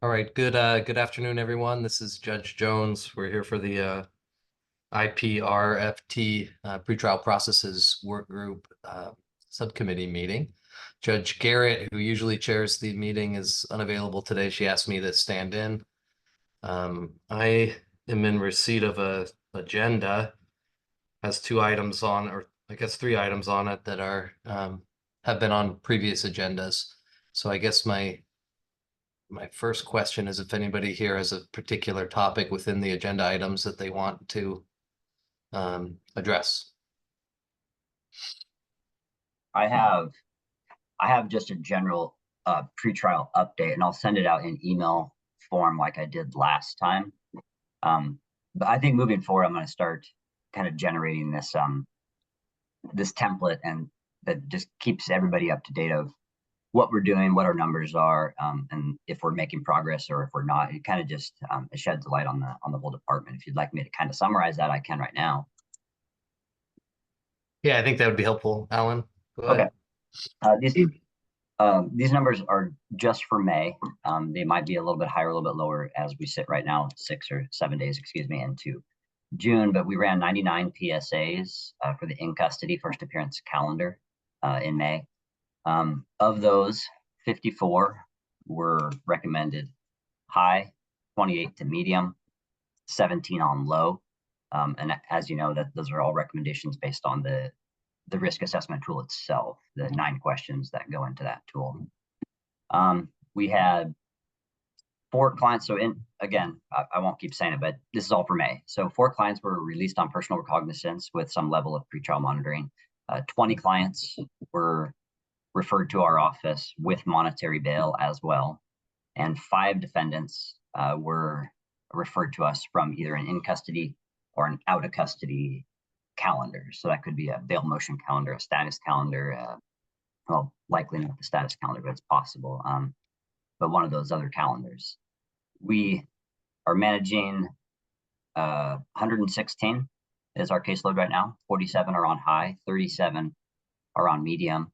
All right, good afternoon, everyone. This is Judge Jones. We're here for the IPRFT Pretrial Processes Workgroup Subcommittee meeting. Judge Garrett, who usually chairs the meeting, is unavailable today. She asked me to stand in. I am in receipt of a agenda, has two items on, or I guess three items on it that are have been on previous agendas. So I guess my first question is if anybody here has a particular topic within the agenda items that they want to address. I have I have just a general pretrial update, and I'll send it out in email form like I did last time. But I think moving forward, I'm going to start kind of generating this template, and that just keeps everybody up to date of what we're doing, what our numbers are, and if we're making progress or if we're not. It kind of just it sheds light on the whole department. If you'd like me to kind of summarize that, I can right now. Yeah, I think that would be helpful. Alan, go Okay. ahead. These numbers are just for May. They might be a little bit higher, a little bit lower as we sit right now, 6 or 7 days, excuse me, into June. But we ran 99 PSAs for the in custody first appearance calendar in May. Of those, 54 were recommended high, 28 to medium, 17 on low. And as you know, that those are all recommendations based on the risk assessment tool itself, the 9 questions that go into that tool. We had 4 clients. So again, I won't keep saying it, but this is all for May. So 4 clients were released on personal recognizance with some level of pretrial monitoring. 20 clients were referred to our office with monetary bail as well. And 5 defendants were referred to us from either an in custody or an out of custody calendar. So that could be a bail motion calendar, a status calendar, well, likely not the status calendar, but it's possible. But one of those other calendars. We are managing 116 is our caseload right now. 47 are on high, 37 are on medium,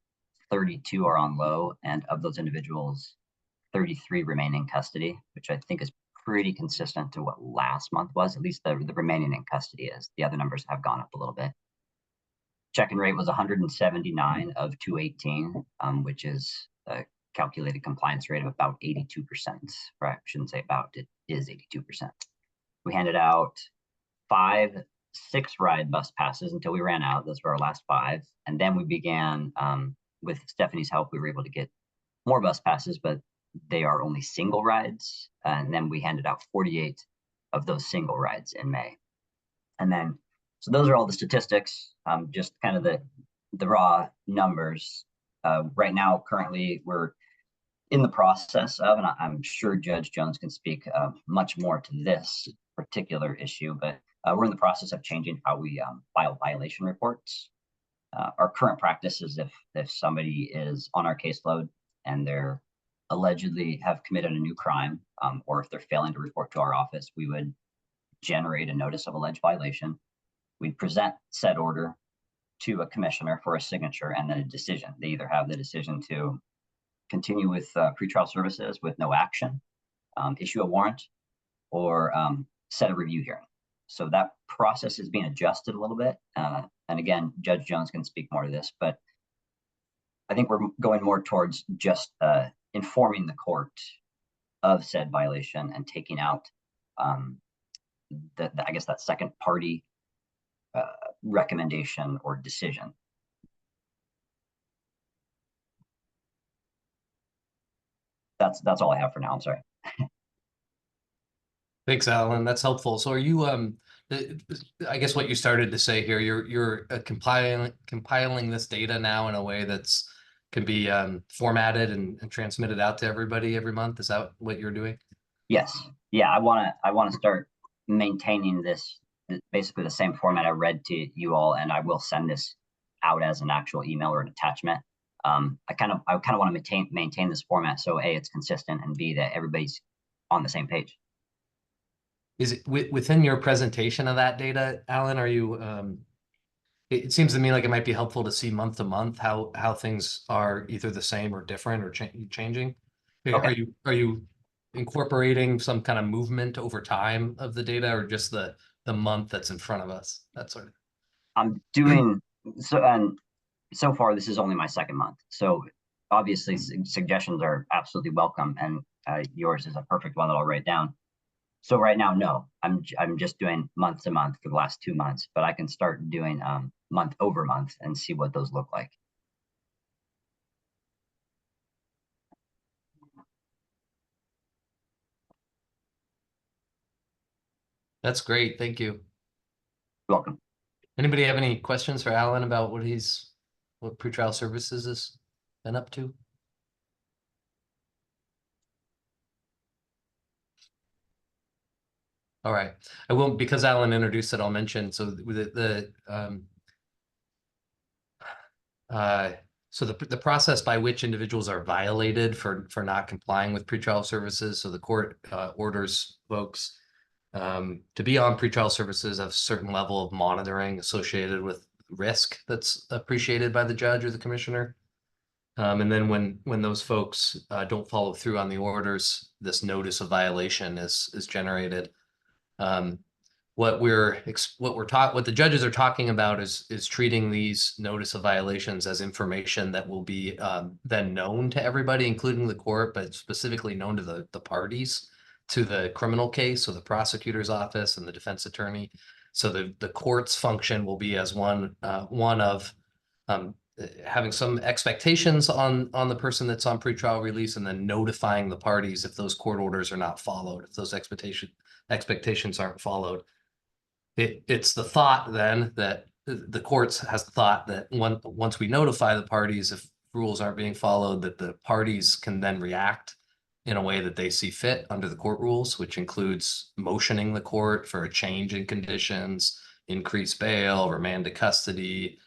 32 are on low, and of those individuals, 33 remain in custody, which I think is pretty consistent to what last month was. At least the remaining in custody is. The other numbers have gone up a little bit. Check-in rate was 179 of 218, which is a calculated compliance rate of about 82%. Or I shouldn't say about, it is 82%. We handed out 5 6-ride bus passes until we ran out. Those were our last 5. And then we began, with Stephanie's help, we were able to get more bus passes, but they are only single rides. And then we handed out 48 of those single rides in May. And then, so those are all the statistics, just kind of the raw numbers. Right now, currently, we're in the process of, and I'm sure Judge Jones can speak much more to this particular issue, but we're in the process of changing how we file violation reports. Our current practice is if somebody is on our caseload and they're allegedly have committed a new crime, or if they're failing to report to our office, we would generate a notice of alleged violation. We'd present said order to a commissioner for a signature and then a decision. They either have the decision to continue with pretrial services with no action, issue a warrant, or set a review hearing. So that process is being adjusted a little bit. And again, Judge Jones can speak more to this, but I think we're going more towards just informing the court of said violation and taking out I guess that second party recommendation or decision. That's all I have for now. I'm sorry. Thanks, Alan. That's helpful. So are you I guess what you started to say here, you're compiling this data now in a way that's can be formatted and transmitted out to everybody every month. Is that what you're doing? Yes. Yeah, I want to start maintaining this, basically the same format I read to you all, and I will send this out as an actual email or an attachment. I kind of want to maintain this format so A, it's consistent, and B, that everybody's on the same page. Is it within your presentation of that data, Alan? Are you it seems to me like it might be helpful to see month to month how things are either the same or different or changing. Okay. Are you incorporating some kind of movement over time of the data, or just the month that's in front of us? That sort of. I'm doing so, and so far this is only my second month. So obviously suggestions are absolutely welcome, and yours is a perfect one that I'll write down. So right now, no, I'm just doing month to month for the last 2 months, but I can start doing month over month and see what those look like. That's great. Thank you. You're welcome. Anybody have any questions for Alan about what pretrial services has been up to? All right, I won't, because Alan introduced it, I'll mention, so the process by which individuals are violated for not complying with pretrial services. So the court orders folks to be on pretrial services, have a certain level of monitoring associated with risk that's appreciated by the judge or the commissioner. And then when those folks don't follow through on the orders, this notice of violation is generated. What the judges are talking about is treating these notice of violations as information that will be then known to everybody, including the court, but specifically known to the parties to the criminal case, so the prosecutor's office and the defense attorney. So the court's function will be as one of having some expectations on the person that's on pretrial release, and then notifying the parties if those court orders are not followed, if those expectations aren't followed. It's the thought then that the courts has the thought that once we notify the parties, if rules aren't being followed, that the parties can then react in a way that they see fit under the court rules, which includes motioning the court for a change in conditions, increased bail, remand to custody,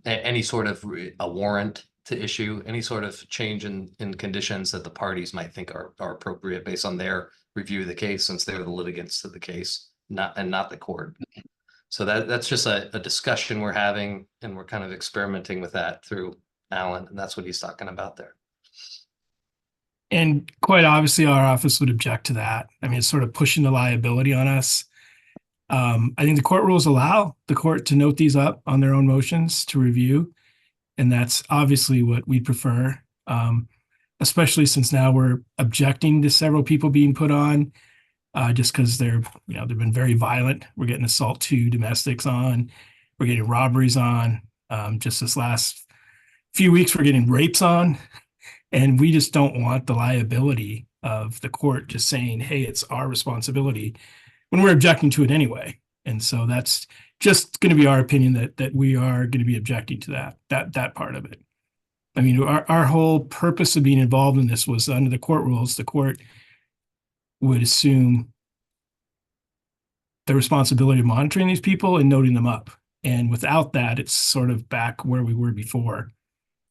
any sort of a warrant to issue, any sort of change in conditions that the parties might think are appropriate based on their review of the case, since they're the litigants to the case, not the court. So that's just a discussion we're having, and we're kind of experimenting with that through Alan, and that's what he's talking about there. And quite obviously, our office would object to that. I mean, it's sort of pushing the liability on us. I think the court rules allow the court to note these up on their own motions to review. And that's obviously what we prefer, especially since now we're objecting to several people being put on just because they've been very violent. We're getting assault 2 domestics on, we're getting robberies on. Just this last few weeks, we're getting rapes on. And we just don't want the liability of the court just saying, hey, it's our responsibility, when we're objecting to it anyway. And so that's just going to be our opinion that we are going to be objecting to that part of it. I mean, our whole purpose of being involved in this was under the court rules, the court would assume the responsibility of monitoring these people and noting them up. And without that, it's sort of back where we were before,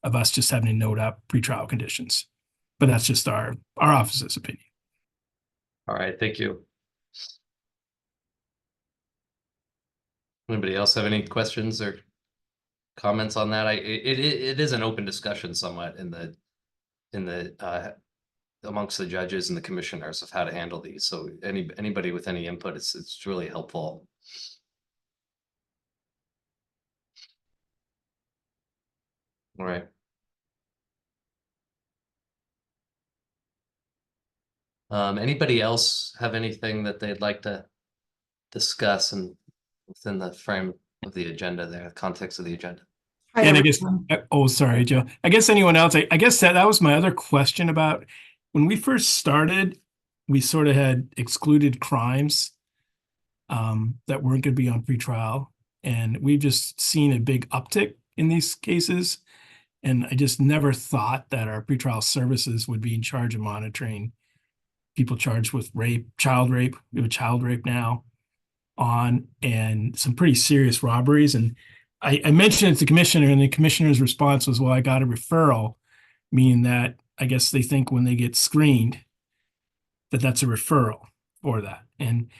of us just having to note up pretrial conditions. But that's just our office's opinion. All right, thank you. Anybody else have any questions or comments on that? It is an open discussion somewhat in the amongst the judges and the commissioners of how to handle these. So anybody with any input, it's really helpful. All right. Anybody else have anything that they'd like to discuss and within the frame of the agenda there, the context of the agenda? And I guess, oh, sorry, Joe. I guess anyone else, I guess that was my other question about when we first started, we sort of had excluded crimes that weren't going to be on pretrial. And we've just seen a big uptick in these cases. And I just never thought that our pretrial services would be in charge of monitoring people charged with rape, child rape. We have a child rape now on, and some pretty serious robberies. And I mentioned it to the commissioner, and the commissioner's response was, well, I got a referral, meaning that I guess they think when they get screened that that's a referral for that. And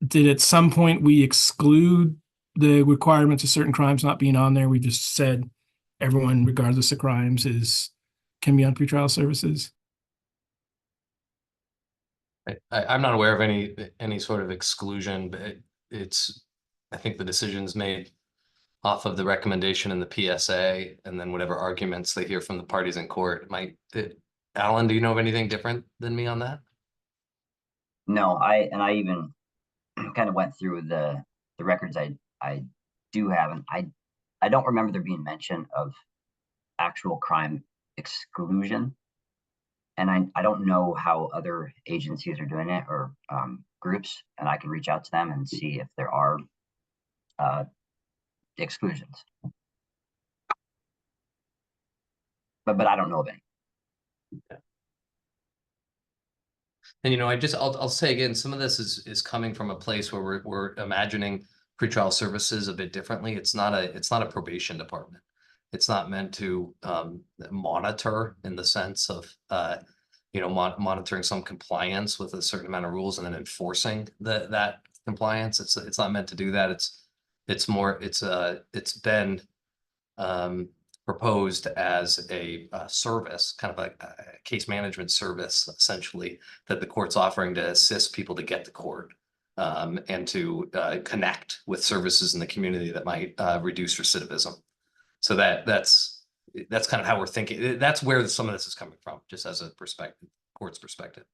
did at some point we exclude the requirements of certain crimes not being on there? We just said everyone, regardless of crimes, can be on pretrial services? I'm not aware of any sort of exclusion, but I think the decision's made off of the recommendation in the PSA, and then whatever arguments they hear from the parties in court. Alan, do you know of anything different than me on that? No, I even kind of went through the records I do have, and I don't remember there being mention of actual crime exclusion. And I don't know how other agencies are doing it, or groups, and I can reach out to them and see if there are exclusions. But I don't know of any. And I'll say again, some of this is coming from a place where we're imagining pretrial services a bit differently. It's not a probation department. It's not meant to monitor in the sense of monitoring some compliance with a certain amount of rules and then enforcing that compliance. It's not meant to do that. It's been proposed as a service, kind of a case management service, essentially, that the court's offering to assist people to get to court and to connect with services in the community that might reduce recidivism. So that's kind of how we're thinking. That's where some of this is coming from, just as a perspective, court's perspective.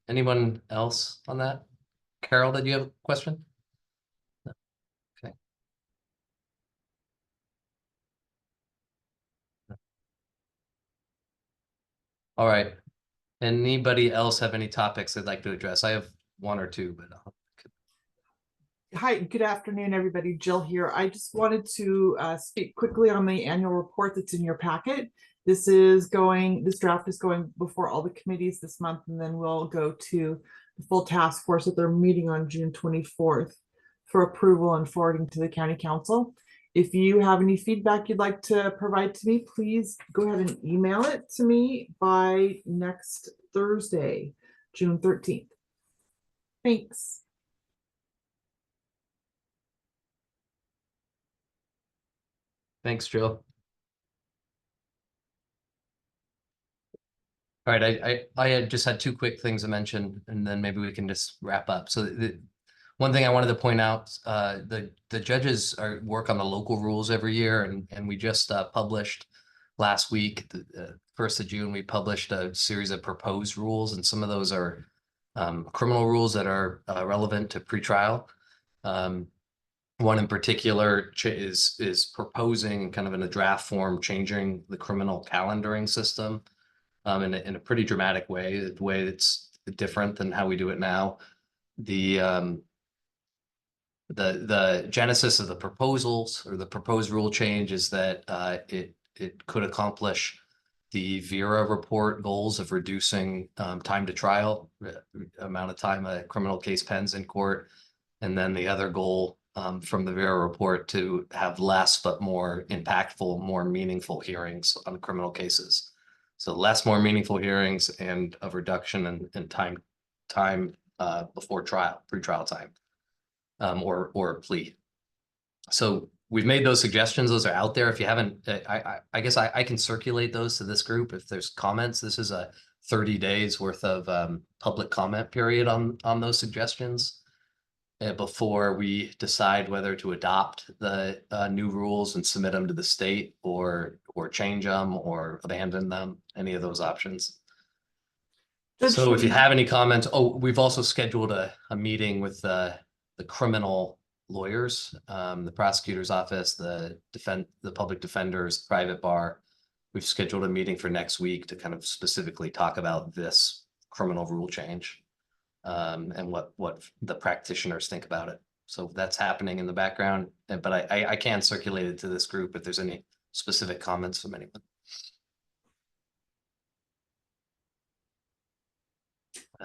Anyone else on that? Carol, did you have a question? Okay. All right. Anybody else have any topics they'd like to address? I have one or two, but Hi, good afternoon, everybody. Jill here. I just wanted to speak quickly on the annual report that's in your packet. This draft is going before all the committees this month, and then we'll go to the full task force at their meeting on June 24th for approval and forwarding to the county council. If you have any feedback you'd like to provide to me, please go ahead and email it to me by next Thursday, June 13th. Thanks. thanks, Jill. All right, I had just had two quick things to mention, and then maybe we can just wrap up. So one thing I wanted to point out, the judges work on the local rules every year, and we just published last week, the 1st of June, we published a series of proposed rules, and some of those are criminal rules that are relevant to pretrial. One in particular is proposing, kind of in a draft form, changing the criminal calendaring system in a pretty dramatic way, the way it's different than how we do it now. The genesis of the proposals, or the proposed rule change, is that it could accomplish the Vera report goals of reducing time to trial, amount of time a criminal case pens in court, and then the other goal from the Vera report to have less but more impactful, more meaningful hearings on criminal cases. So less, more meaningful hearings, and a reduction in time before trial, pretrial time, or plea. So we've made those suggestions. Those are out there. If you haven't, I guess I can circulate those to this group if there's comments. This is a 30 days worth of public comment period on those suggestions before we decide whether to adopt the new rules and submit them to the state, or change them or abandon them, any of those options. So if you have any comments, we've also scheduled a meeting with the criminal lawyers, the prosecutor's office, the public defenders, private bar. We've scheduled a meeting for next week to kind of specifically talk about this criminal rule change. And what the practitioners think about it. So that's happening in the background, but I can circulate it to this group if there's any specific comments from anyone.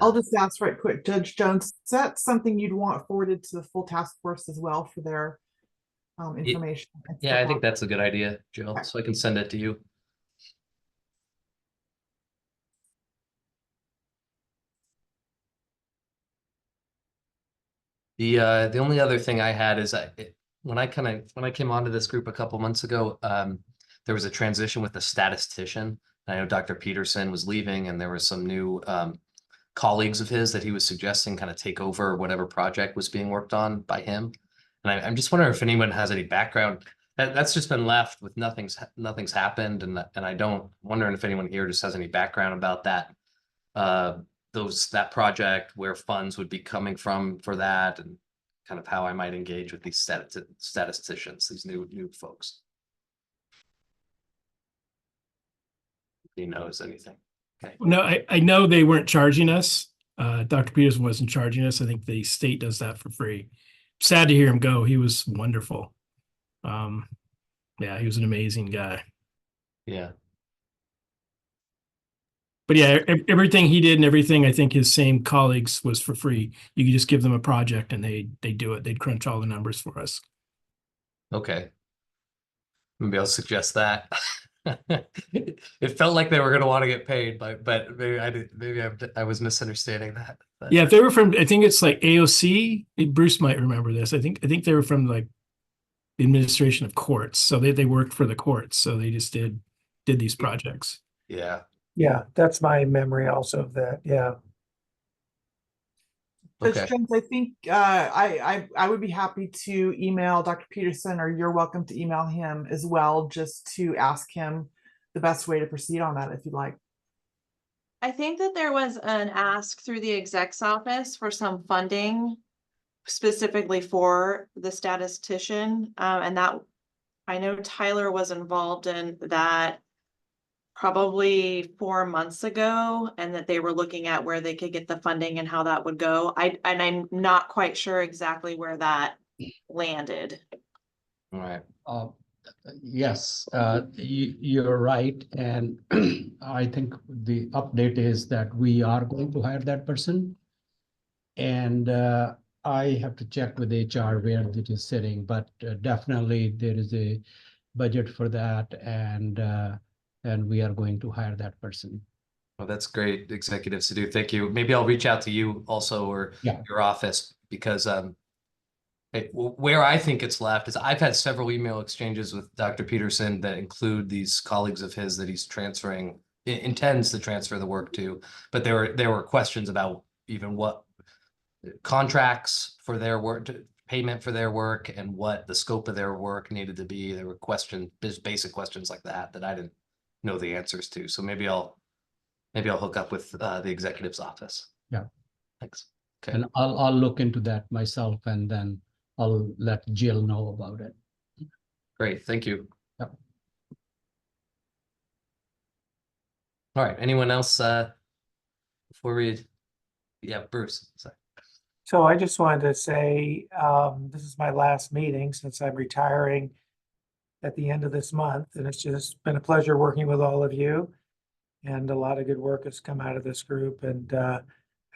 I'll just ask right quick, Judge Jones, is that something you'd want forwarded to the full task force as well for their information? Yeah, I think that's a good idea, Jill. So I can send it to you. The only other thing I had is when I came onto this group a couple months ago, there was a transition with the statistician. I know Dr. Peterson was leaving and there were some new colleagues of his that he was suggesting kind of take over whatever project was being worked on by him. And I'm just wondering if anyone has any background. That's just been left with nothing's happened, and I don't wondering if anyone here just has any background about that. That project, where funds would be coming from for that, and kind of how I might engage with these statisticians, these new folks. He knows anything. Okay. No, I know they weren't charging us. Dr. Peterson wasn't charging us. I think the state does that for free. Sad to hear him go. He was wonderful. Yeah, he was an amazing guy. Yeah. But yeah, everything he did and everything I think his same colleagues was for free. You could just give them a project and they do it. They'd crunch all the numbers for us. Okay. Maybe I'll suggest that. It felt like they were going to want to get paid, but maybe I did. Maybe I was misunderstanding that. But. Yeah, if they were from, I think it's like AOC. Bruce might remember this. I think they were from like the administration of courts, so they worked for the courts, so they just did these projects. Yeah. Yeah, that's my memory also of that. Yeah. Judge Okay. Jones, I think I would be happy to email Dr. Peterson, or you're welcome to email him as well, just to ask him the best way to proceed on that if you'd like. I think that there was an ask through the exec's office for some funding specifically for the statistician. And that I know Tyler was involved in that probably 4 months ago, and that they were looking at where they could get the funding and how that would go. I'm not quite sure exactly where that landed. All right. Yes, you're right. And I think the update is that we are going to hire that person. And I have to check with HR where it is sitting, but definitely there is a budget for that, and we are going to hire that person. Well, that's great, executives, to do. Thank you. Maybe I'll reach out to you also, or your office, because where I think it's left is I've had several email exchanges with Dr. Peterson that include these colleagues of his that he's intends to transfer the work to, but there were questions about even what contracts for their work, payment for their work, and what the scope of their work needed to be. There were questions, basic questions like that I didn't know the answers to. So maybe I'll hook up with the executive's office. Yeah. Thanks. Okay. And I'll look into that myself, and then I'll let Jill know about it. Great, thank you. Yep. All right, anyone else before we, Bruce, sorry. So I just wanted to say, this is my last meeting since I'm retiring at the end of this month, and it's just been a pleasure working with all of you. And a lot of good work has come out of this group, and I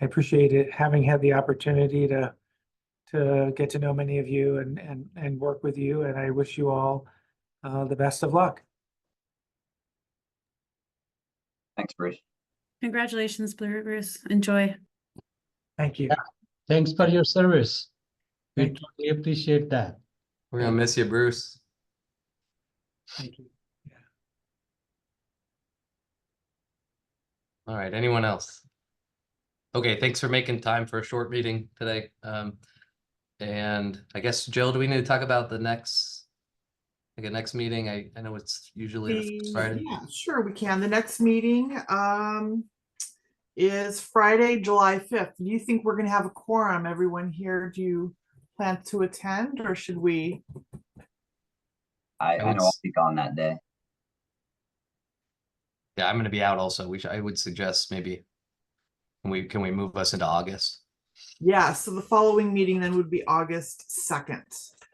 appreciate it, having had the opportunity to get to know many of you and work with you. And I wish you all the best of luck. Thanks, Bruce. Congratulations, Bruce. Enjoy. Thank you. Thanks for your service. We Thank you. totally appreciate that. We're gonna miss you, Bruce. Thank you. All right, anyone else? Okay, thanks for making time for a short meeting today. And I guess, Jill, do we need to talk about the next meeting? I know it's usually the first Friday. Yeah, sure, we can. The next meeting is Friday, July 5th. Do you think we're going to have a quorum? Everyone here, do you plan to attend, or should we? I know I'll be gone that day. Yeah, I'm going to be out also. I would suggest maybe can we move us into August? Yeah, so the following meeting then would be August 2nd.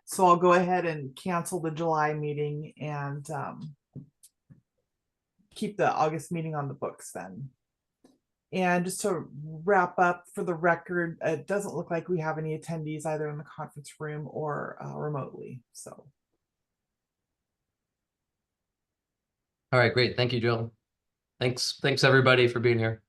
So I'll go ahead and cancel the July meeting and keep the August meeting on the books then. And just to wrap up, for the record, it doesn't look like we have any attendees either in the conference room or remotely. So. All right, great. Thank you, Jill. Thanks everybody for being here.